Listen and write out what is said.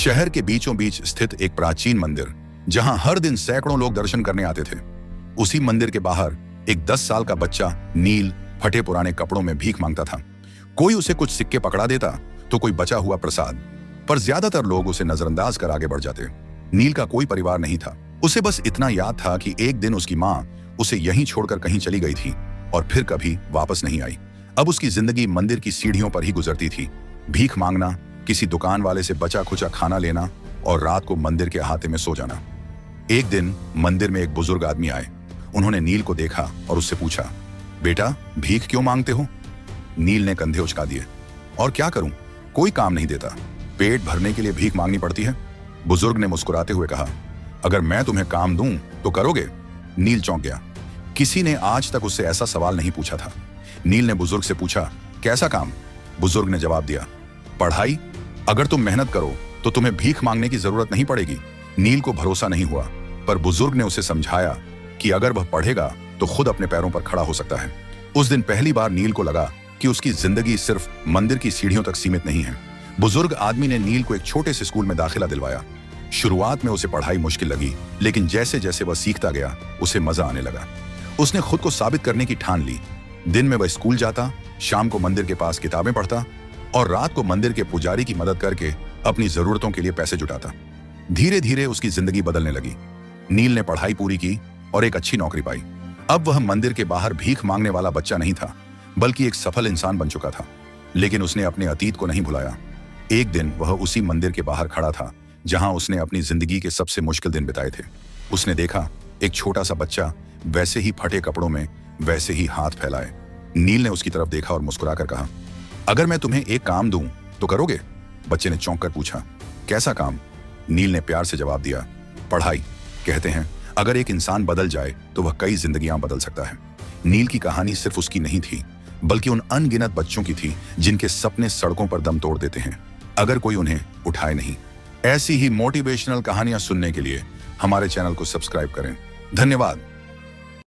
शहर के बीचों बीच स्थित एक प्राचीन मंदिर, जहां हर दिन सैकड़ों लोग दर्शन करने आते थे। उसी मंदिर के बाहर एक 10 साल का बच्चा नील फटे पुराने कपड़ों में भीख मांगता था। कोई उसे कुछ सिक्के पकड़ा देता तो कोई बचा हुआ प्रसाद, पर ज्यादातर लोग उसे नजरअंदाज कर आगे बढ़ जाते। नील का कोई परिवार नहीं था। उसे बस इतना याद था कि एक दिन उसकी माँ उसे यहीं छोड़कर कहीं चली गई थी और फिर कभी वापस नहीं आई। अब उसकी जिंदगी मंदिर की सीढ़ियों पर ही गुजरती थी। भीख मांगना, किसी दुकान वाले से बचा खुचा खाना लेना और रात को मंदिर के अहाते में सो जाना। एक दिन मंदिर में एक बुजुर्ग आदमी आए। उन्होंने नील को देखा और उससे पूछा, बेटा भीख क्यों मांगते हो? नील ने कंधे उचका दिए। और क्या करूं, कोई काम नहीं देता, पेट भरने के लिए भीख मांगनी पड़ती है। बुजुर्ग ने मुस्कुराते हुए कहा, अगर मैं तुम्हें काम दूं तो करोगे? नील चौंक गया। किसी ने आज तक उससे ऐसा सवाल नहीं पूछा था। नील ने बुजुर्ग से पूछा, कैसा काम? बुजुर्ग ने जवाब दिया, पढ़ाई। अगर तुम मेहनत करो तो तुम्हें भीख मांगने की जरूरत नहीं पड़ेगी। नील को भरोसा नहीं हुआ, पर बुजुर्ग ने उसे समझाया कि अगर वह पढ़ेगा तो खुद अपने पैरों पर खड़ा हो सकता है। उस दिन पहली बार नील को लगा कि उसकी जिंदगी सिर्फ मंदिर की सीढ़ियों तक सीमित नहीं है। बुजुर्ग आदमी ने नील को एक छोटे से स्कूल में दाखिला दिलवाया। शुरुआत में उसे पढ़ाई मुश्किल लगी, लेकिन जैसे जैसे वह सीखता गया उसे मजा आने लगा। उसने खुद को साबित करने की ठान ली। दिन में वह स्कूल जाता, शाम को मंदिर के पास किताबें पढ़ता और रात को मंदिर के पुजारी की मदद करके अपनी जरूरतों के लिए पैसे जुटाता। धीरे धीरे उसकी जिंदगी बदलने लगी। नील ने पढ़ाई पूरी की और एक अच्छी नौकरी पाई। अब वह मंदिर के बाहर भीख मांगने वाला बच्चा नहीं था, बल्कि एक सफल इंसान बन चुका था। लेकिन उसने अपने अतीत को नहीं भुलाया। एक दिन वह उसी मंदिर के बाहर खड़ा था जहां उसने अपनी जिंदगी के सबसे मुश्किल दिन बिताए थे। उसने देखा एक छोटा सा बच्चा वैसे ही फटे कपड़ों में, वैसे ही हाथ फैलाए। नील ने उसकी तरफ देखा और मुस्कुराकर कहा, अगर मैं तुम्हें एक काम दूं तो करोगे? बच्चे ने चौंक कर पूछा, कैसा काम? नील ने प्यार से जवाब दिया, पढ़ाई। कहते हैं अगर एक इंसान बदल जाए तो वह कई जिंदगियां बदल सकता है। नील की कहानी सिर्फ उसकी नहीं थी, बल्कि उन अनगिनत बच्चों की थी जिनके सपने सड़कों पर दम तोड़ देते हैं अगर कोई उन्हें उठाए नहीं। ऐसी ही मोटिवेशनल कहानियां सुनने के लिए हमारे चैनल को सब्सक्राइब करें। धन्यवाद।